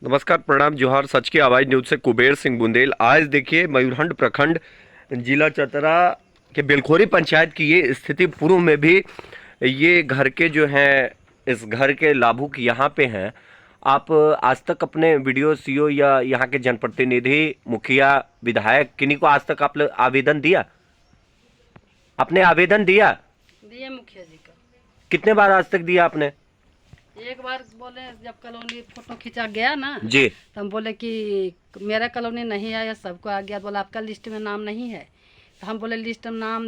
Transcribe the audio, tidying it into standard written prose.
नमस्कार, प्रणाम, जोहार। सच की आवाज न्यूज से कुबेर सिंह बुंदेल। आज देखिए मयूरहंड प्रखंड जिला चतरा के बेलखोरी पंचायत की ये स्थिति। पूर्व में भी ये घर के जो हैं, इस घर के लाभुक यहाँ पे हैं। आप आज तक अपने वीडियो सीओ या यहाँ के जनप्रतिनिधि, मुखिया, विधायक किन्हीं को आज तक आप आवेदन दिया? आपने आवेदन दिया? दिए मुखिया जी का। कितने बार आज तक दिया आपने? एक बार बोले जब कॉलोनी फोटो खींचा गया ना जी। तो हम बोले कि मेरा कॉलोनी नहीं आया, सबको आ गया। बोला आपका लिस्ट में नाम नहीं है। तो हम बोले लिस्ट में नाम